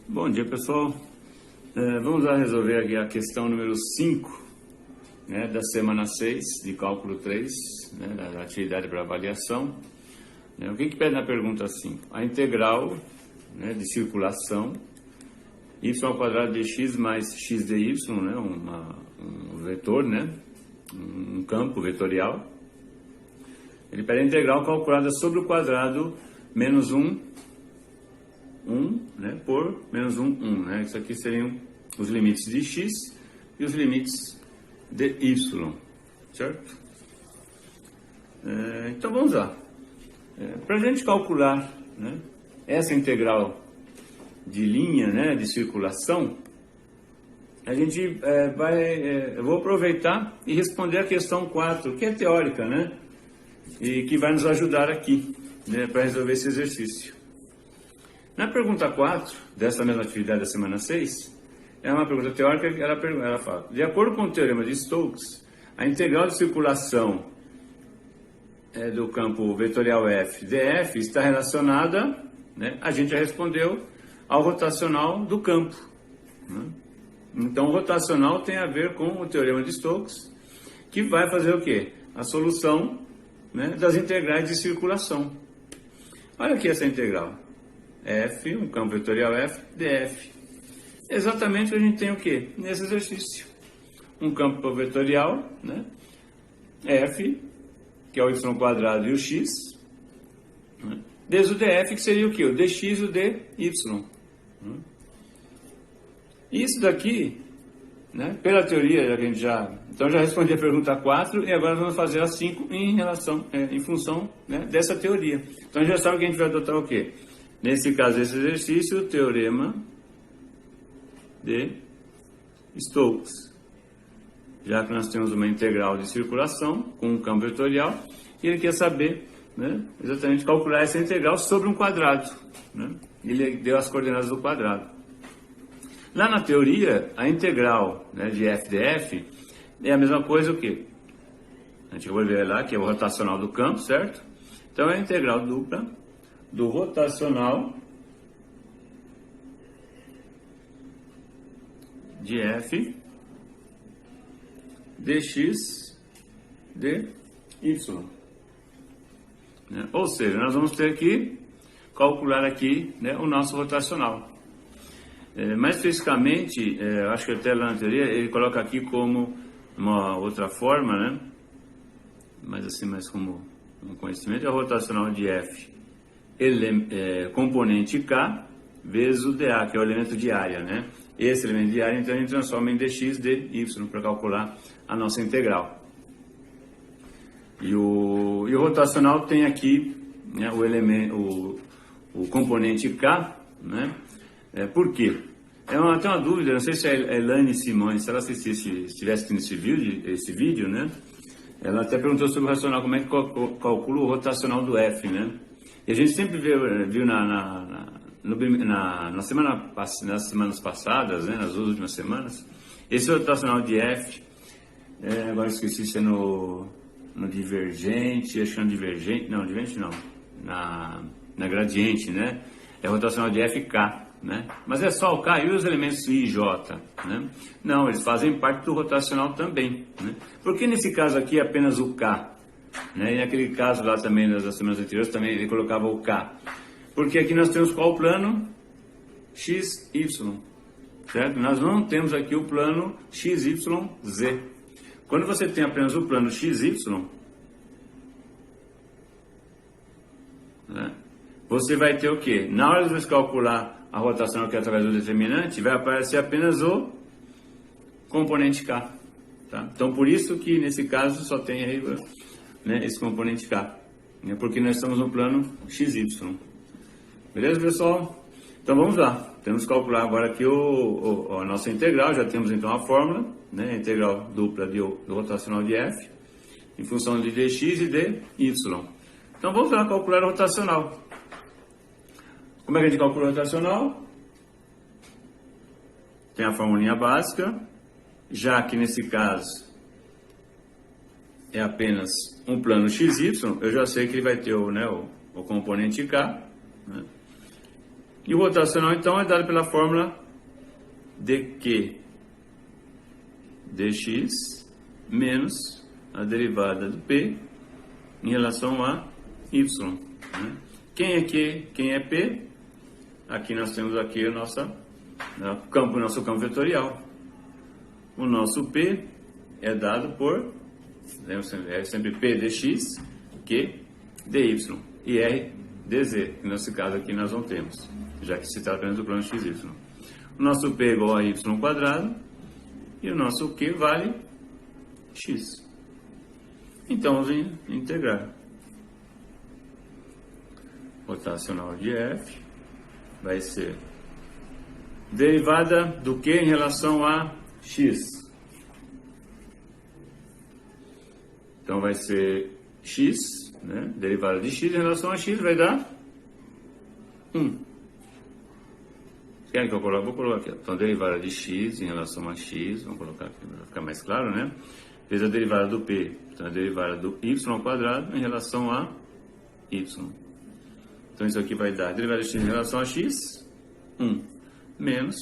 Bom dia, pessoal. Vamos lá resolver aqui a questão número 5, né, da semana 6 de cálculo 3, né, da atividade para avaliação. O que pede na pergunta 5? A integral, né, de circulação y ao quadrado de x mais x dy, né, um vetor, né, um campo vetorial. Ele pede a integral calculada sobre o quadrado menos 1, né, por menos 1, 1. Né? Isso aqui seriam os limites de x e os limites de y, certo? Então vamos lá. Para a gente calcular, né, essa integral de linha, né, de circulação, a gente eu vou aproveitar e responder a questão 4, que é teórica, né, e que vai nos ajudar aqui, né, para resolver esse exercício. Na pergunta 4, dessa mesma atividade da semana 6, é uma pergunta teórica que ela fala: de acordo com o teorema de Stokes, a integral de circulação do campo vetorial f df está relacionada, né, a gente já respondeu, ao rotacional do campo. Né? Então, o rotacional tem a ver com o teorema de Stokes, que vai fazer o quê? A solução, né, das integrais de circulação. Olha aqui essa integral. F, um campo vetorial f, df. Exatamente o que a gente tem o quê? Nesse exercício. Um campo vetorial, né, f, que é o y quadrado e o x, né, vezes o df, que seria o quê? O dx e o dy. Isso daqui, né, pela teoria, a gente então já respondi a pergunta 4 e agora vamos fazer a 5 em função, né, dessa teoria. Então a gente já sabe que a gente vai adotar o quê? Nesse caso, esse exercício, o teorema de Stokes. Já que nós temos uma integral de circulação com um campo vetorial, e ele quer saber, né, exatamente calcular essa integral sobre um quadrado. Né? Ele deu as coordenadas do quadrado. Lá na teoria, a integral, né, de f df é a mesma coisa o quê? A gente vai ver lá que é o rotacional do campo, certo? Então é a integral dupla do rotacional de f dx dy. Né? Ou seja, nós vamos ter que calcular aqui, né, o nosso rotacional. Mais especificamente, acho que até lá na teoria ele coloca aqui como uma outra forma, né? Mas assim, mais como um conhecimento, é o rotacional de f componente k vezes o dA, que é o elemento de área, né? Esse elemento de área, então, a gente transforma em dx dy para calcular a nossa integral. E o rotacional tem aqui, né, o componente k, né? Por quê? Tem uma dúvida, não sei se a Elaine Simões, se ela estivesse assistindo esse vídeo, né? Ela até perguntou sobre o racional, como é que calcula o rotacional do f, né? E a gente sempre viu nas semanas passadas, né, nas duas últimas semanas, esse rotacional de f, agora esqueci se é no divergente, acho que é no divergente não, na gradiente, né? É rotacional de fk, né? Mas é só o k e os elementos i e j, né? Não, eles fazem parte do rotacional também, né? Por que nesse caso aqui é apenas o k? Né? E naquele caso lá também, das semanas anteriores, também ele colocava o k. Porque aqui nós temos qual plano? x, y. Certo? Nós não temos aqui o plano x, y, z. Quando você tem apenas o plano x, y, né, você vai ter o quê? Na hora de você calcular a rotação que é através do determinante, vai aparecer apenas o componente k. Tá? Então, por isso que nesse caso só tem aí, né, esse componente k, né, porque nós estamos no plano xy. Beleza, pessoal? Então vamos lá. Temos que calcular agora aqui a nossa integral. Já temos então a fórmula, né, a integral dupla do rotacional de f em função de dx e dy. Então vamos lá calcular o rotacional. Como é que a gente calcula o rotacional? Tem a formulinha básica, já que nesse caso é apenas um plano XY, eu já sei que ele vai ter o componente K, né? E o rotacional, então, é dado pela fórmula dq dx menos a derivada do p em relação a y. Né? Quem é q? Quem é p? Aqui nós temos aqui nosso campo vetorial. O nosso p é dado por, é sempre p dx, q dy e r dz, que nesse caso aqui nós não temos, já que se trata apenas do plano xy. O nosso p é igual a y quadrado e o nosso q vale x. Então vamos integrar. Rotacional de f vai ser derivada do q em relação a x. Então vai ser x, né? Derivada de x em relação a x vai dar 1. Querem que eu coloque? Vou colocar aqui. Então, derivada de x em relação a x, vamos colocar aqui para ficar mais claro, né? Fez a derivada do p, então a derivada do y ao quadrado em relação a y. Então, isso aqui vai dar a derivada de x em relação a x, 1, menos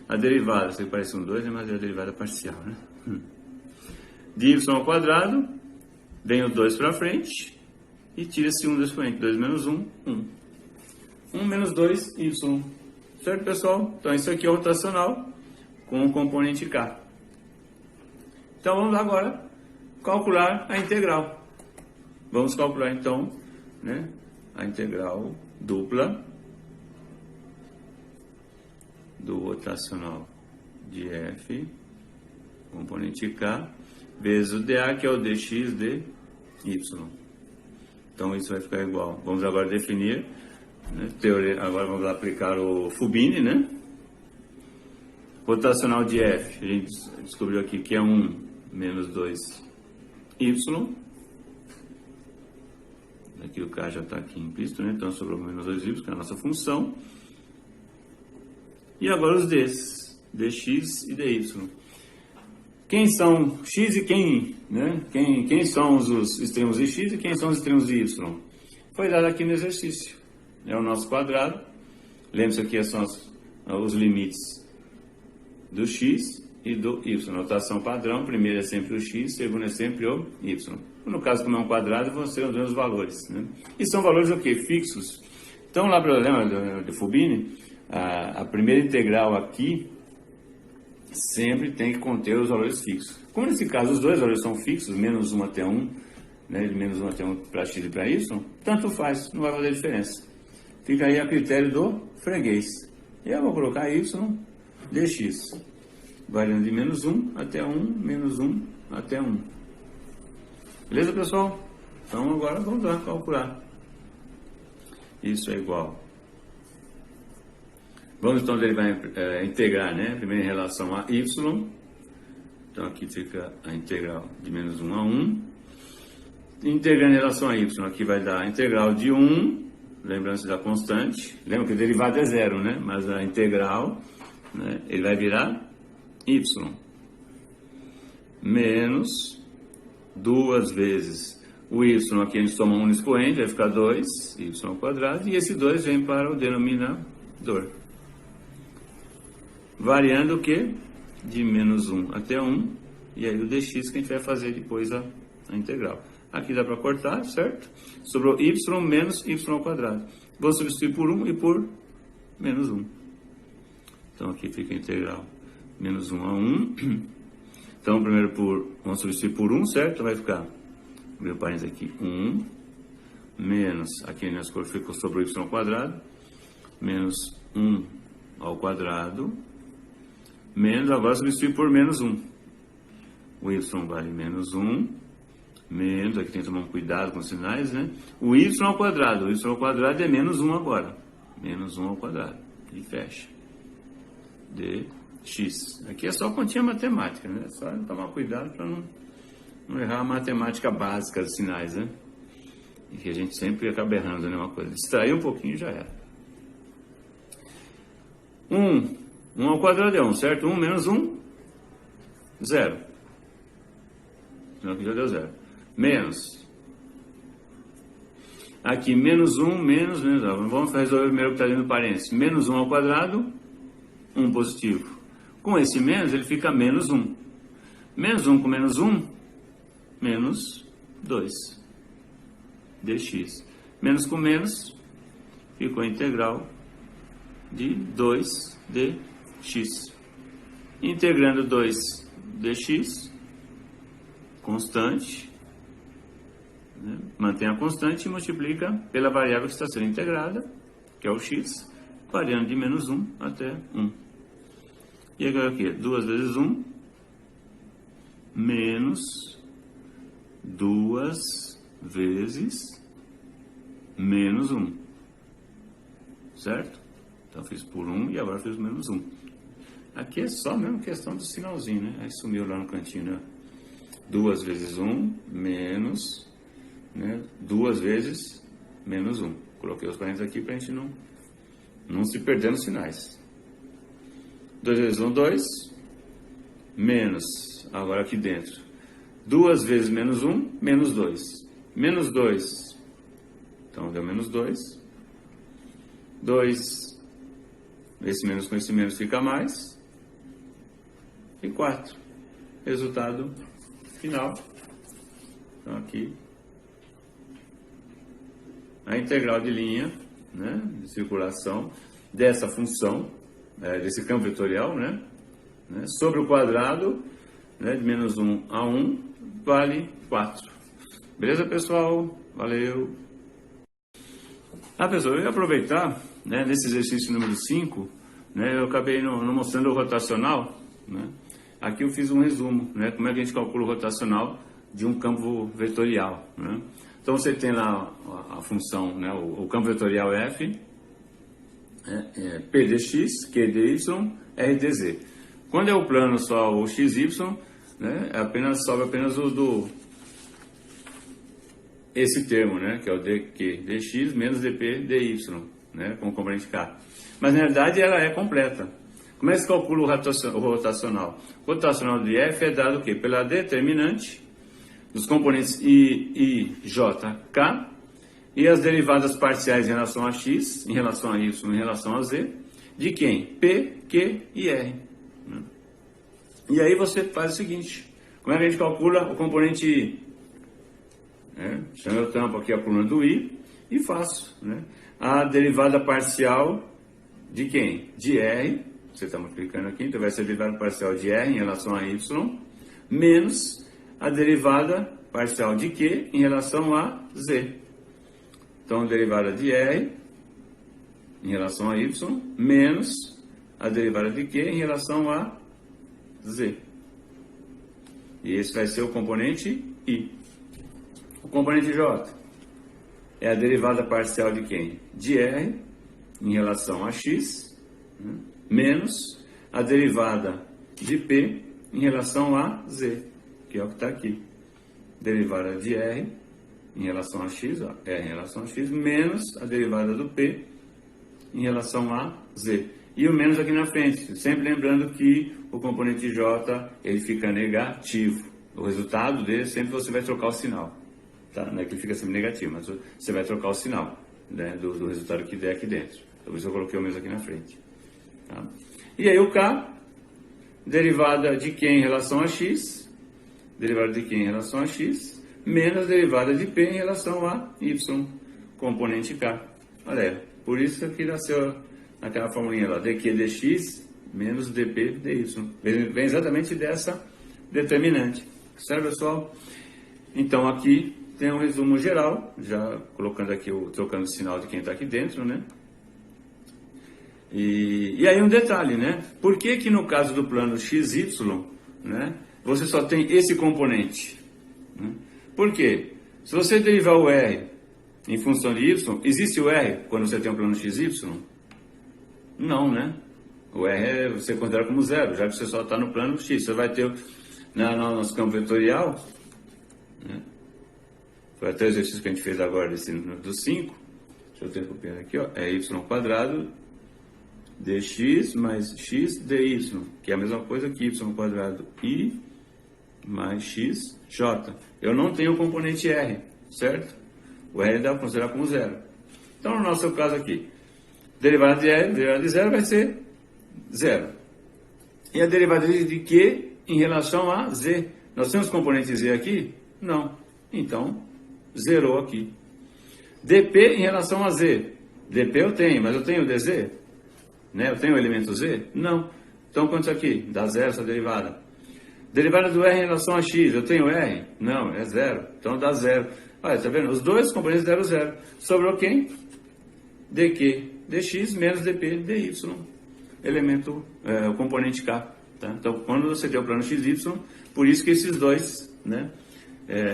a derivada, isso aqui parece um 2, mas é a derivada parcial, né? De y ao quadrado, vem o 2 para frente e tira-se 1 do expoente. 2 menos 1, 1. 1 menos 2, y. Certo, pessoal? Então, isso aqui é o rotacional com o componente k. Então, vamos agora calcular a integral. Vamos calcular, então, né, a integral dupla do rotacional de f, componente k, vezes o dA, que é o dx dy. Então, isso vai ficar igual. Vamos agora definir, né, agora vamos aplicar o Fubini, né? Rotacional de f, a gente descobriu aqui que é 1 menos 2y. Aqui o k já está aqui implícito, né? Então sobrou menos 2y, que é a nossa função. E agora os d's, dx e dy. Quem são x e quem, né? Quem são os extremos de x e quem são os extremos de y? Foi dado aqui no exercício. É o nosso quadrado. Lembre-se que são os limites do x e do y. Notação padrão, primeiro é sempre o x, segundo é sempre o y. No caso, como é um quadrado, vão ser os mesmos valores, né? E são valores o quê? Fixos. Então, lá para o problema de Fubini, a primeira integral aqui sempre tem que conter os valores fixos. Como nesse caso os dois valores são fixos, menos 1 até 1, né, menos 1 até 1 para x e para y, tanto faz, não vai fazer diferença. Fica aí a critério do freguês. E eu vou colocar y dx, variando de menos 1 até 1, menos 1 até 1. Beleza, pessoal? Então agora vamos lá calcular. Isso é igual. Vamos então integrar, né? Primeiro em relação a y. Então aqui fica a integral de menos 1 a 1. Integrando em relação a y, aqui vai dar a integral de 1, lembrando-se da constante. Lembra que o derivado é 0, né? Mas a integral, né, ele vai virar y. Menos 2 vezes o y, aqui a gente toma 1 no expoente, vai ficar 2, y ao quadrado, e esse 2 vem para o denominador. Variando o que? De menos 1 até 1, e aí o dx que a gente vai fazer depois a integral. Aqui dá para cortar, certo? Sobrou y menos y ao quadrado. Vou substituir por 1 e por menos 1. Então aqui fica a integral menos 1 a 1. Então primeiro vamos substituir por 1, certo? Vai ficar, meu parênteses aqui, 1, menos, aqui nas cores ficou sobre o y ao quadrado, menos 1 ao quadrado, menos, agora substituir por menos 1. O y vale menos 1. Menos, aqui tem que tomar um cuidado com os sinais, né? O y ao quadrado é menos 1 agora. Menos 1 ao quadrado. E fecha. Dx. Aqui é só continha matemática, né? Só tomar cuidado para não errar a matemática básica dos sinais, né? E que a gente sempre acaba errando, né? Uma coisa. Distrair um pouquinho já era. 1 ao quadrado é 1, certo? 1 menos 1, 0. Então aqui já deu 0. Menos. Aqui, menos 1, menos, vamos resolver primeiro o que está dentro do parênteses. Menos 1 ao quadrado, 1 positivo. Com esse menos, ele fica menos 1. Menos 1 com menos 1, menos 2 dx. Menos com menos, ficou a integral de 2 dx. Integrando 2 dx, constante, né? Mantém a constante e multiplica pela variável que está sendo integrada, que é o x, variando de menos 1 até 1. E agora aqui, 2 vezes 1, menos 2 vezes menos 1. Certo? Então fiz por 1 e agora fiz menos 1. Aqui é só mesmo questão do sinalzinho, né? Aí sumiu lá no cantinho, né? 2 vezes 1 menos, né? 2 vezes menos 1. Coloquei os parênteses aqui para a gente não se perder nos sinais. 2 vezes 1, 2. Menos, agora aqui dentro. 2 vezes menos 1, menos 2. Menos 2. Então deu menos 2. 2. Esse menos com esse menos fica mais. E 4. Resultado final. Então aqui a integral de linha, né, de circulação dessa função, desse campo vetorial, né, sobre o quadrado, né, de menos 1 a 1 vale 4. Beleza, pessoal? Valeu! Pessoal, eu ia aproveitar, né, nesse exercício número 5, né, eu acabei não mostrando o rotacional, né? Aqui eu fiz um resumo, né, como é que a gente calcula o rotacional de um campo vetorial, né? Então você tem lá a função, né, o campo vetorial f, p dx, q dy, r dz. Quando é o plano só o xy, né, sobe apenas esse termo, né, que é o dq dx menos dp dy, né, como componente k. Mas na realidade ela é completa. Como é que se calcula o rotacional? O rotacional de f é dado o quê? Pela determinante dos componentes I, J, K e as derivadas parciais em relação a x, em relação a y, em relação a z, de quem? P, Q e R. E aí você faz o seguinte, como é que a gente calcula o componente I? Chama eu tampo aqui a coluna do I e faço, né, a derivada parcial de quem? De R, você está multiplicando aqui, então vai ser a derivada parcial de R em relação a Y, menos a derivada parcial de Q em relação a Z. Então, a derivada de R em relação a Y, menos a derivada de Q em relação a Z. E esse vai ser o componente I. O componente J é a derivada parcial de quem? De R em relação a X, né, menos a derivada de P em relação a Z, que é o que está aqui. Derivada de R em relação a X, ó, R em relação a X, menos a derivada do P em relação a Z. E o menos aqui na frente, sempre lembrando que o componente J, ele fica negativo. O resultado dele, sempre você vai trocar o sinal. Tá? Não é que ele fica sempre negativo, mas você vai trocar o sinal, né, do resultado que der aqui dentro. Por isso eu coloquei o menos aqui na frente. Tá? E aí o K, derivada de Q em relação a X, derivada de Q em relação a X, menos derivada de P em relação a Y, componente K. Olha aí, por isso que nasceu aquela formulinha lá, dq dx menos dp dy. Vem exatamente dessa determinante. Certo, pessoal? Então aqui tem um resumo geral, já colocando aqui, trocando o sinal de quem está aqui dentro, né? E aí um detalhe, né? Por que que no caso do plano XY, né, você só tem esse componente? Né? Por quê? Se você derivar o R em função de Y, existe o R quando você tem um plano XY? Não, né? O R você considera como zero, já que você só está no plano X. Você vai ter no nosso campo vetorial, né? Foi até o exercício que a gente fez agora do 5. Deixa eu ter copiado aqui, ó. É y quadrado dx mais x dy, que é a mesma coisa que y quadrado i mais x j. Eu não tenho o componente r, certo? O R dá para considerar como zero. Então, no nosso caso aqui, derivada de R, derivada de zero vai ser zero. E a derivada de Q em relação a Z. Nós temos componente Z aqui? Não. Então, zerou aqui. dp em relação a Z. dp eu tenho, mas eu tenho dz? Né? Eu tenho o elemento Z? Não. Então, quanto isso aqui? Dá zero essa derivada. Derivada do R em relação a x. Eu tenho R? Não, é zero. Então, dá zero. Olha, tá vendo? Os dois componentes deram zero. Sobrou quem? dq dx menos dp dy. Elemento, o componente K. Tá? Então, quando você tem o plano xy, por isso que esses dois, né,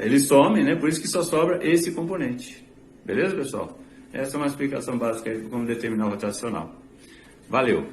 eles somem, né, por isso que só sobra esse componente. Beleza, pessoal? Essa é uma explicação básica aí de como determinar o rotacional. Valeu!